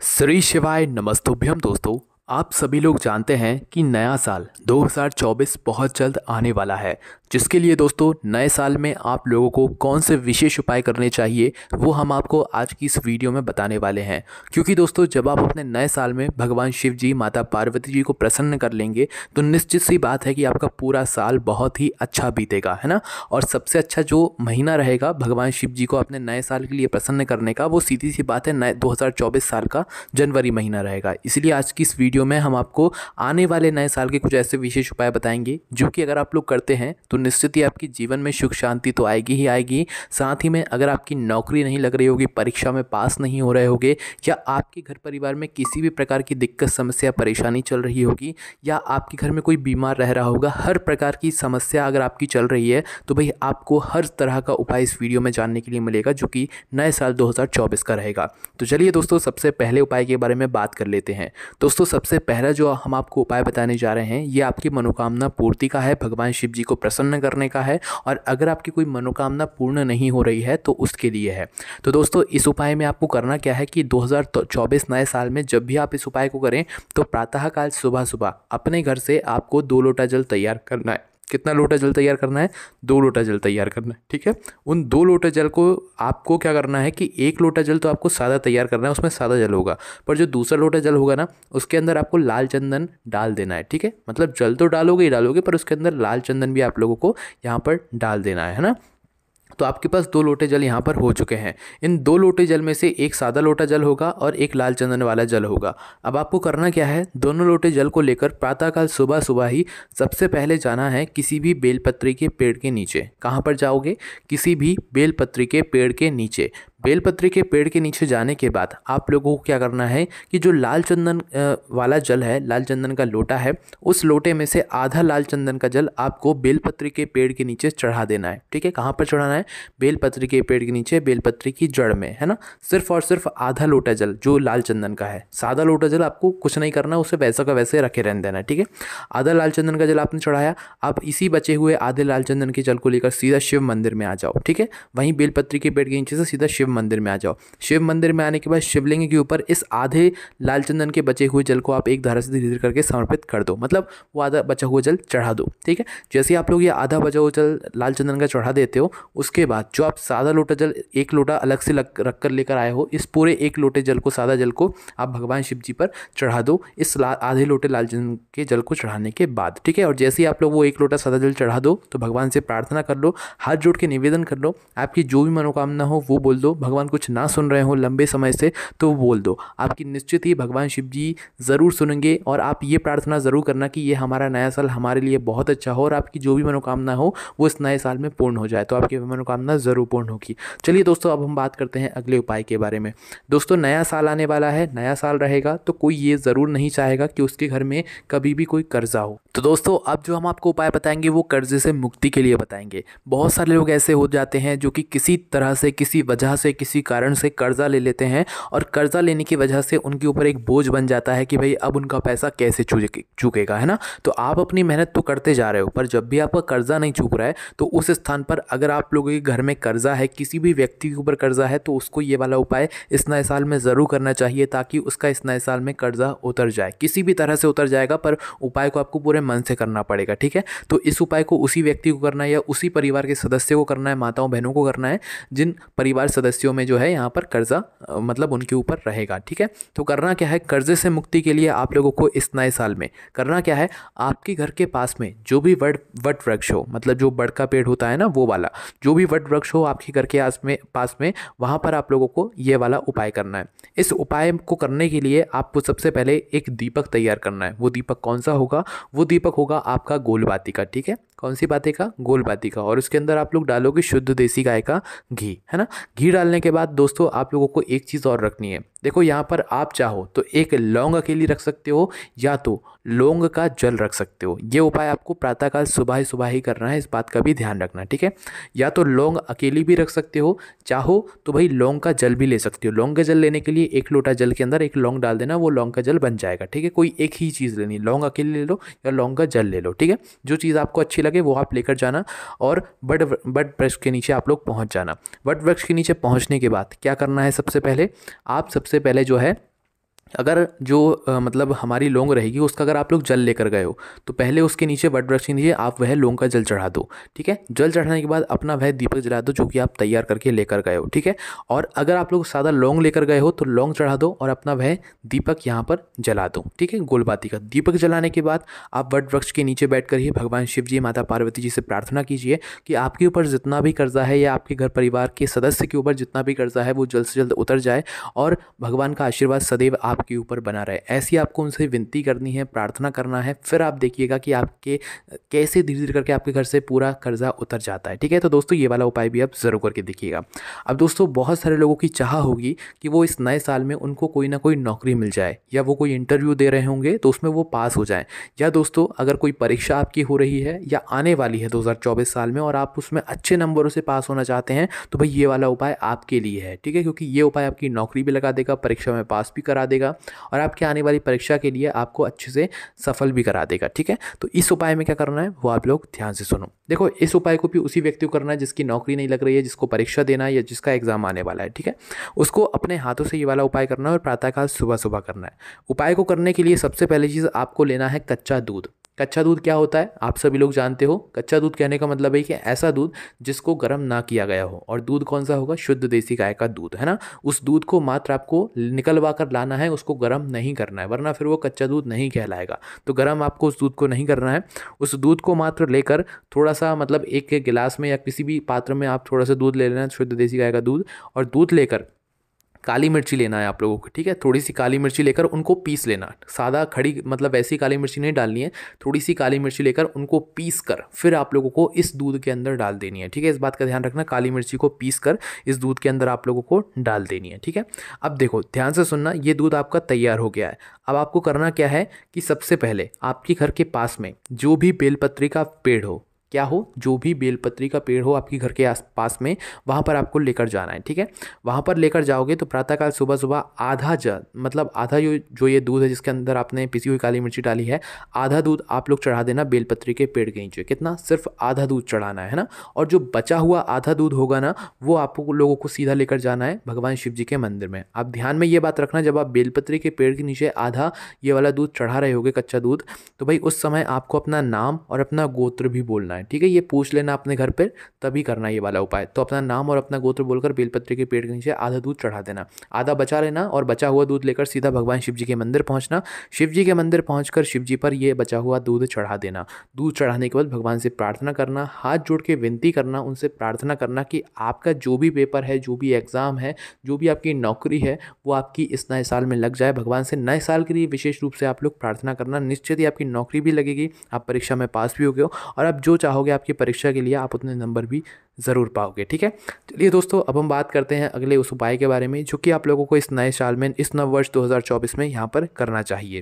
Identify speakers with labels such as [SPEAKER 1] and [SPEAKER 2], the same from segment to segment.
[SPEAKER 1] श्री शिवाय नमस्तुभ्यम दोस्तों। आप सभी लोग जानते हैं कि नया साल 2024 बहुत जल्द आने वाला है, जिसके लिए दोस्तों नए साल में आप लोगों को कौन से विशेष उपाय करने चाहिए वो हम आपको आज की इस वीडियो में बताने वाले हैं। क्योंकि दोस्तों जब आप अपने नए साल में भगवान शिव जी, माता पार्वती जी को प्रसन्न कर लेंगे तो निश्चित सी बात है कि आपका पूरा साल बहुत ही अच्छा बीतेगा, है ना। और सबसे अच्छा जो महीना रहेगा भगवान शिव जी को अपने नए साल के लिए प्रसन्न करने का, वो सीधी सी बात है नए 2024 साल का जनवरी महीना रहेगा। इसलिए आज की इस वीडियो में हम आपको आने वाले नए साल के कुछ ऐसे विशेष उपाय बताएंगे जो कि अगर आप लोग करते हैं तो निश्चित ही आपके जीवन में सुख शांति तो आएगी ही आएगी। साथ ही में अगर आपकी नौकरी नहीं लग रही होगी, परीक्षा में पास नहीं हो रहे होगे, या आपके घर परिवार में किसी भी प्रकार की दिक्कत समस्या परेशानी चल रही होगी, या आपके घर में कोई बीमार रह रहा होगा, हर प्रकार की समस्या अगर आपकी चल रही है तो भाई आपको हर तरह का उपाय इस वीडियो में जानने के लिए मिलेगा जो कि नए साल 2024 का रहेगा। तो चलिए दोस्तों सबसे पहले उपाय के बारे में बात कर लेते हैं। दोस्तों सबसे पहला जो हम आपको उपाय बताने जा रहे हैं ये आपकी मनोकामना पूर्ति का है, भगवान शिव जी को प्रसन्न करने का है। और अगर आपकी कोई मनोकामना पूर्ण नहीं हो रही है तो उसके लिए है। तो दोस्तों इस उपाय में आपको करना क्या है कि 2024 नए साल में जब भी आप इस उपाय को करें तो प्रातःकाल सुबह सुबह अपने घर से आपको 2 लोटा जल तैयार करना है। कितना लोटा जल तैयार करना है? 2 लोटा जल तैयार करना है, ठीक है। उन 2 लोटा जल को आपको क्या करना है कि 1 लोटा जल तो आपको सादा तैयार करना है, उसमें सादा जल होगा, पर जो दूसरा लोटा जल होगा ना उसके अंदर आपको लाल चंदन डाल देना है, ठीक है। मतलब जल तो डालोगे ही डालोगे पर उसके अंदर लाल चंदन भी आप लोगों को यहाँ पर डाल देना है ना। तो आपके पास 2 लोटे जल यहाँ पर हो चुके हैं। इन 2 लोटे जल में से एक सादा लोटा जल होगा और एक लाल चंदन वाला जल होगा। अब आपको करना क्या है, दोनों लोटे जल को लेकर प्रातःकाल सुबह सुबह ही सबसे पहले जाना है किसी भी बेलपत्री के पेड़ के नीचे। कहाँ पर जाओगे? किसी भी बेलपत्री के पेड़ के नीचे। बेलपत्री के पेड़ के नीचे जाने के बाद आप लोगों को क्या करना है कि जो लाल चंदन वाला जल है, लाल चंदन का लोटा है, उस लोटे में से आधा लाल चंदन का जल आपको बेलपत्री के पेड़ के नीचे चढ़ा देना है, ठीक है। कहाँ पर चढ़ाना है? बेलपत्री के पेड़ के नीचे, बेलपत्री की जड़ में, है ना। सिर्फ और सिर्फ आधा लोटा जल जो लाल चंदन का है, सादा लोटा जल आपको कुछ नहीं करना, उसे वैसा का वैसे रखे रहने देना, ठीक है। आधा लाल चंदन का जल आपने चढ़ाया, आप इसी बचे हुए आधे लाल चंदन के जल को लेकर सीधा शिव मंदिर में आ जाओ, ठीक है। वहीं बेलपत्री के पेड़ के नीचे से सीधा शिव मंदिर में आ जाओ। शिव मंदिर में आने के बाद शिवलिंग के ऊपर इस आधे लाल चंदन के बचे हुए जल को आप एक धारा से धीरे धीरे करके समर्पित कर दो, मतलब वो आधा बचा हुआ जल चढ़ा दो, ठीक है। जैसे आप लोग ये आधा बचा हुआ जल लाल चंदन का चढ़ा देते हो, उसके बाद जो आप सादा लोटा जल 1 लोटा अलग से रख कर लेकर आए हो, इस पूरे 1 लोटे जल को, सादा जल को आप भगवान शिव जी पर चढ़ा दो इस आधे लोटे लाल चंदन के जल को चढ़ाने के बाद, ठीक है। और जैसे ही आप लोग वो 1 लोटा सादा जल चढ़ा दो तो भगवान से प्रार्थना कर लो, हाथ जोड़ के निवेदन कर लो, आपकी जो भी मनोकामना हो वो बोल दो। भगवान कुछ ना सुन रहे हो लंबे समय से तो वो बोल दो, आपकी निश्चित ही भगवान शिव जी ज़रूर सुनेंगे। और आप ये प्रार्थना ज़रूर करना कि ये हमारा नया साल हमारे लिए बहुत अच्छा हो और आपकी जो भी मनोकामना हो वो इस नए साल में पूर्ण हो जाए, तो आपकी मनोकामना ज़रूर पूर्ण होगी। चलिए दोस्तों अब हम बात करते हैं अगले उपाय के बारे में। दोस्तों नया साल आने वाला है, नया साल रहेगा तो कोई ये ज़रूर नहीं चाहेगा कि उसके घर में कभी भी कोई कर्जा हो। तो दोस्तों अब जो हम आपको उपाय बताएंगे वो कर्जे से मुक्ति के लिए बताएंगे। बहुत सारे लोग ऐसे हो जाते हैं जो कि किसी तरह से, किसी वजह से, किसी कारण से कर्जा ले लेते हैं और कर्जा लेने की वजह से उनके ऊपर एक बोझ बन जाता है कि भाई अब उनका पैसा कैसे चूकेगा, है ना। तो आप अपनी मेहनत तो करते जा रहे हो पर जब भी आपका कर्जा नहीं चूक रहा है तो उस स्थान पर अगर आप लोगों के घर में कर्जा है, किसी भी व्यक्ति के ऊपर कर्जा है, तो उसको ये वाला उपाय इस नए साल में ज़रूर करना चाहिए ताकि उसका इस नए साल में कर्जा उतर जाए। किसी भी तरह से उतर जाएगा पर उपाय को आपको पूरे मन से करना पड़ेगा, ठीक है। तो इस उपाय को उसी व्यक्ति को करना है या उसी परिवार के सदस्य को करना है, माताओं बहनों को करना है जिन परिवार सदस्यों में जो है यहाँ पर कर्जा मतलब उनके ऊपर रहेगा, ठीक है। तो करना क्या है, कर्जे से मुक्ति के लिए आप लोगों को इस नए साल में करना क्या है, आपके घर के पास में जो भी वट वृक्ष हो, मतलब जो बड़ का पेड़ होता है ना वो वाला, जो भी वट वृक्ष हो आपके घर के पास में, वहाँ पर आप लोगों को ये वाला उपाय करना है। इस उपाय को करने के लिए आपको सबसे पहले एक दीपक तैयार करना है। वो दीपक कौन सा होगा? वो दीपक होगा आपका गोलबाती का, ठीक है। कौन सी बाती का? गोलबाती का। और उसके अंदर आप लोग डालोगे शुद्ध देसी गाय का घी, है ना। घी डालने के बाद दोस्तों आप लोगों को एक चीज़ और रखनी है। देखो यहाँ पर आप चाहो तो एक लौंग अकेली रख सकते हो या तो लौंग का जल रख सकते हो। ये उपाय आपको प्रातःकाल सुबह ही करना है, इस बात का भी ध्यान रखना, ठीक है। या तो लौंग अकेली भी रख सकते हो, चाहो तो भाई लौंग का जल भी ले सकते हो। लौंग का जल लेने के लिए 1 लोटा जल के अंदर 1 लौंग डाल देना, वो लौंग का जल बन जाएगा, ठीक है। कोई एक ही चीज़ लेनी, लौंग अकेली ले लो या लौंग का जल ले लो, ठीक है। जो चीज़ आपको अच्छी लगे वो आप लेकर जाना और बड़ वृक्ष के नीचे आप लोग पहुँच जाना। वट वृक्ष के नीचे पहुँचने के बाद क्या करना है, सबसे पहले जो है अगर जो मतलब हमारी लौंग रहेगी उसका अगर आप लोग जल लेकर गए हो तो पहले उसके नीचे वट वृक्ष के नीचे आप वह लौंग का जल चढ़ा दो। ठीक है, जल चढ़ाने के बाद अपना वह दीपक जला दो जो कि आप तैयार करके लेकर गए हो। ठीक है, और अगर आप लोग सादा लौंग लेकर गए हो तो लौंग चढ़ा दो और अपना वह दीपक यहाँ पर जला दो। ठीक है, गोलबाती का दीपक जलाने के बाद आप वट वृक्ष के नीचे बैठ कर ही भगवान शिव जी माता पार्वती जी से प्रार्थना कीजिए कि आपके ऊपर जितना भी कर्जा है या आपके घर परिवार के सदस्य के ऊपर जितना भी कर्जा है वो जल्द से जल्द उतर जाए और भगवान का आशीर्वाद सदैव आपके ऊपर बना रहे। ऐसी आपको उनसे विनती करनी है, प्रार्थना करना है, फिर आप देखिएगा कि आपके कैसे धीरे धीरे करके आपके घर से पूरा कर्जा उतर जाता है। ठीक है, तो दोस्तों ये वाला उपाय भी आप ज़रूर करके देखिएगा। अब दोस्तों बहुत सारे लोगों की चाह होगी कि वो इस नए साल में उनको कोई ना कोई नौकरी मिल जाए या वो कोई इंटरव्यू दे रहे होंगे तो उसमें वो पास हो जाएं, या दोस्तों अगर कोई परीक्षा आपकी हो रही है या आने वाली है 2024 साल में और आप उसमें अच्छे नंबरों से पास होना चाहते हैं तो भाई ये वाला उपाय आपके लिए है। ठीक है, क्योंकि ये उपाय आपकी नौकरी भी लगा देगा, परीक्षा में पास भी करा देगा और आपके आने वाली परीक्षा के लिए आपको अच्छे से सफल भी करा देगा। ठीक है, तो इस उपाय में क्या करना है वो आप लोग ध्यान से सुनो। देखो, इस उपाय को भी उसी व्यक्ति को करना है जिसकी नौकरी नहीं लग रही है, जिसको परीक्षा देना है या जिसका एग्जाम आने वाला है। ठीक है, उसको अपने हाथों से ये वाला उपाय करना है और प्रातःकाल सुबह सुबह करना है। उपाय को करने के लिए सबसे पहली चीज़ आपको लेना है कच्चा दूध। कच्चा दूध क्या होता है आप सभी लोग जानते हो। कच्चा दूध कहने का मतलब है कि ऐसा दूध जिसको गर्म ना किया गया हो, और दूध कौन सा होगा, शुद्ध देसी गाय का दूध, है ना। उस दूध को मात्र आपको निकलवा कर लाना है, उसको गर्म नहीं करना है वरना फिर वो कच्चा दूध नहीं कहलाएगा। तो गर्म आपको उस दूध को नहीं करना है। उस दूध को मात्र लेकर थोड़ा सा मतलब एक गिलास में या किसी भी पात्र में आप थोड़ा सा दूध ले लेना, शुद्ध देसी गाय का दूध, और दूध लेकर काली मिर्ची लेना है आप लोगों को। ठीक है, थोड़ी सी काली मिर्ची लेकर उनको पीस लेना। सादा खड़ी मतलब वैसी काली मिर्ची नहीं डालनी है, थोड़ी सी काली मिर्ची लेकर उनको पीस कर फिर आप लोगों को इस दूध के अंदर डाल देनी है। ठीक है, इस बात का ध्यान रखना, काली मिर्ची को पीस कर इस दूध के अंदर आप लोगों को डाल देनी है। ठीक है, अब देखो ध्यान से सुनना, ये दूध आपका तैयार हो गया है। अब आपको करना क्या है कि सबसे पहले आपके घर के पास में जो भी बेलपत्री का पेड़ हो, क्या हो, जो भी बेलपत्री का पेड़ हो आपके घर के आसपास में, वहाँ पर आपको लेकर जाना है। ठीक है, वहाँ पर लेकर जाओगे तो प्रातःकाल सुबह सुबह आधा मतलब आधा जो ये दूध है जिसके अंदर आपने पिसी हुई काली मिर्ची डाली है, आधा दूध आप लोग चढ़ा देना बेलपत्री के पेड़ के नीचे। कितना, सिर्फ आधा दूध चढ़ाना है ना। और जो बचा हुआ आधा दूध होगा ना वो आप लोगों को सीधा लेकर जाना है भगवान शिव जी के मंदिर में। आप ध्यान में ये बात रखना, जब आप बेलपत्री के पेड़ के नीचे आधा ये वाला दूध चढ़ा रहे होगे कच्चा दूध, तो भाई उस समय आपको अपना नाम और अपना गोत्र भी बोलना है। ठीक है, ये पूछ लेना अपने घर पर, तभी करना ये वाला उपाय। तो अपना नाम और अपना गोत्र बोलकर बेलपत्री के पेड़ के नीचे आधा दूध चढ़ा देना, आधा बचा लेना और बचा हुआ दूध लेकर सीधा भगवान शिव जी के मंदिर पहुंचना। शिव जी के मंदिर पहुंचकर शिव जी पर ये बचा हुआ दूध चढ़ा देना। दूध चढ़ाने के बाद भगवान से प्रार्थना करना, हाथ जोड़ के विनती करना, उनसे प्रार्थना करना कि आपका जो भी पेपर है, जो भी एग्ज़ाम है, जो भी आपकी नौकरी है वो आपकी इस नए साल में लग जाए। भगवान से नए साल के लिए विशेष रूप से आप लोग प्रार्थना करना, निश्चित ही आपकी नौकरी भी लगेगी, आप परीक्षा में पास भी हो गए हो और आप जो चाहोगे आपकी परीक्षा के लिए आप उतने नंबर भी ज़रूर पाओगे। ठीक है, चलिए दोस्तों अब हम बात करते हैं अगले उस उपाय के बारे में जो कि आप लोगों को इस नए साल में, इस नव वर्ष 2024 में यहाँ पर करना चाहिए।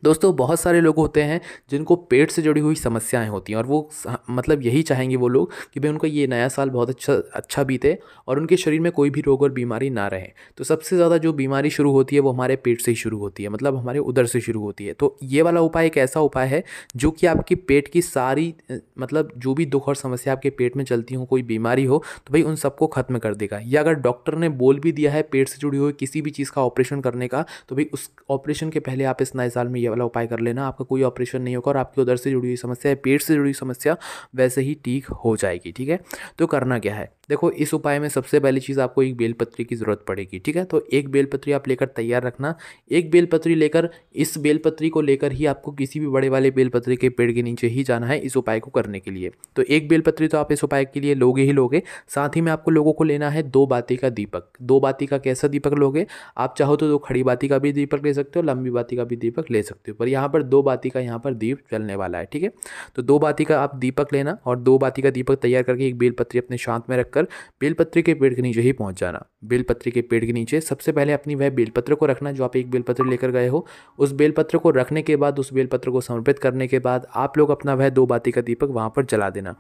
[SPEAKER 1] दोस्तों बहुत सारे लोग होते हैं जिनको पेट से जुड़ी हुई समस्याएं होती हैं और वो मतलब यही चाहेंगे वो लोग कि भाई उनका ये नया साल बहुत अच्छा बीते और उनके शरीर में कोई भी रोग और बीमारी ना रहे। तो सबसे ज़्यादा जो बीमारी शुरू होती है वो हमारे पेट से ही शुरू होती है, मतलब हमारे उदर से शुरू होती है। तो ये वाला उपाय एक ऐसा उपाय है जो कि आपकी पेट की सारी मतलब जो भी दुख और समस्या आपके पेट में चलती हो, कोई बीमारी हो, तो भाई उन सबको खत्म कर देगा। या अगर डॉक्टर ने बोल भी दिया है पेट से जुड़ी हुई किसी भी चीज़ का ऑपरेशन करने का, तो भाई उस ऑपरेशन के पहले आप इस नए साल में वाला उपाय कर लेना, आपका कोई ऑपरेशन नहीं होगा और आपकी उधर से जुड़ी हुई समस्या है, पेट से जुड़ी हुई समस्या वैसे ही ठीक हो जाएगी। ठीक है, तो करना क्या है, देखो इस उपाय में सबसे पहली चीज़ आपको एक बेलपत्री की ज़रूरत पड़ेगी। ठीक है, तो एक बेलपत्री आप लेकर तैयार रखना। एक बेलपत्री लेकर, इस बेलपत्री को लेकर ही आपको किसी भी बड़े वाले बेलपत्री के पेड़ के नीचे ही जाना है इस उपाय को करने के लिए। तो एक बेलपत्री तो आप इस उपाय के लिए लोगे ही लोगे, साथ ही में आपको लोगों को लेना है 2 बाती का दीपक। 2 बाती का कैसा दीपक लोगे, आप चाहो तो 2 खड़ी बाती का भी दीपक ले सकते हो, लंबी बाती का भी दीपक ले सकते हो, पर यहाँ पर 2 बाती का यहाँ पर दीप जलने वाला है। ठीक है, तो 2 बाती का आप दीपक लेना और 2 बाती का दीपक तैयार करके एक बेलपत्री अपने शांत में रखकर बेलपत्री के पेड़ के नीचे ही पहुंच जाना। बेलपत्री के पेड़ के नीचे सबसे पहले अपनी वह बेलपत्र को रखना जो आप एक बेलपत्र लेकर गए हो। उस बेलपत्र को रखने के बाद, उस बेलपत्र को समर्पित करने के बाद आप लोग अपना वह 2 बाती का दीपक वहाँ पर जला देना।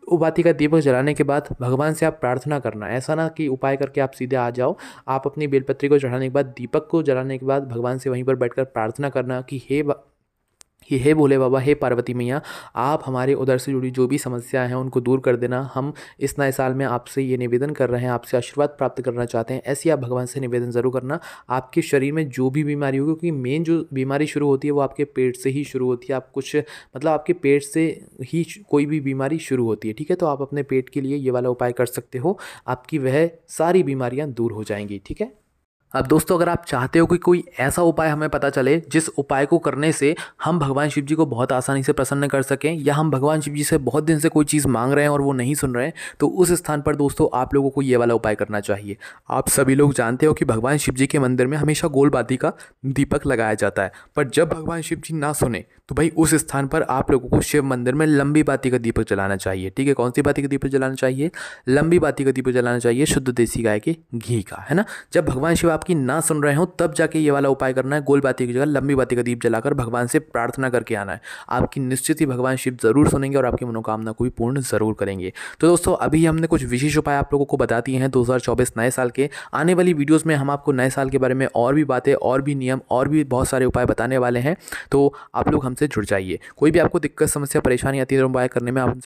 [SPEAKER 1] 2 बाती का दीपक जलाने के बाद भगवान से आप प्रार्थना करना, ऐसा ना कि उपाय करके आप सीधे आ जाओ। आप अपनी बेलपत्री को चढ़ाने के बाद, दीपक को जलाने के बाद भगवान से वहीं पर बैठकर प्रार्थना करना कि कि हे भोले बाबा, हे पार्वती मैया, आप हमारे उधर से जुड़ी जो भी समस्याएं हैं उनको दूर कर देना। हम इस नए साल में आपसे ये निवेदन कर रहे हैं, आपसे आशीर्वाद प्राप्त करना चाहते हैं। ऐसी आप भगवान से निवेदन ज़रूर करना। आपके शरीर में जो भी बीमारी होगी, क्योंकि मेन जो बीमारी शुरू होती है वो आपके पेट से ही शुरू होती है। आप कुछ मतलब आपके पेट से ही कोई भी बीमारी शुरू होती है, ठीक है। तो आप अपने पेट के लिए ये वाला उपाय कर सकते हो, आपकी वह सारी बीमारियाँ दूर हो जाएंगी, ठीक है। अब दोस्तों, अगर आप चाहते हो कि कोई ऐसा उपाय हमें पता चले जिस उपाय को करने से हम भगवान शिव जी को बहुत आसानी से प्रसन्न कर सकें, या हम भगवान शिव जी से बहुत दिन से कोई चीज़ मांग रहे हैं और वो नहीं सुन रहे हैं, तो उस स्थान पर दोस्तों आप लोगों को ये वाला उपाय करना चाहिए। आप सभी लोग जानते हो कि भगवान शिव जी के मंदिर में हमेशा गोल बाती का दीपक लगाया जाता है, पर जब भगवान शिव जी ना सुने तो भाई उस स्थान पर आप लोगों को शिव मंदिर में लंबी बाती का दीपक जलाना चाहिए, ठीक है। कौन सी बाती का दीपक जलाना चाहिए? लंबी बाती का दीपक जलाना चाहिए, शुद्ध देसी गाय के घी का, है ना। जब भगवान शिव आपकी ना सुन रहे हो तब जाके ये वाला उपाय करना है। गोल बाती की जगह लंबी बाती का दीप जलाकर भगवान से प्रार्थना करके आना है। आपकी निश्चित ही भगवान शिव जरूर सुनेंगे और आपकी मनोकामना को भी पूर्ण जरूर करेंगे। तो दोस्तों, अभी हमने कुछ विशेष उपाय आप लोगों को बता दिए हैं 2024 नए साल के। आने वाली वीडियोस में हम आपको नए साल के बारे में और भी बातें, और भी नियम, और भी बहुत सारे उपाय बताने वाले हैं। तो आप लोग हमसे जुड़ जाइए। कोई भी आपको दिक्कत, समस्या, परेशानी आती है उपाय करने में, आप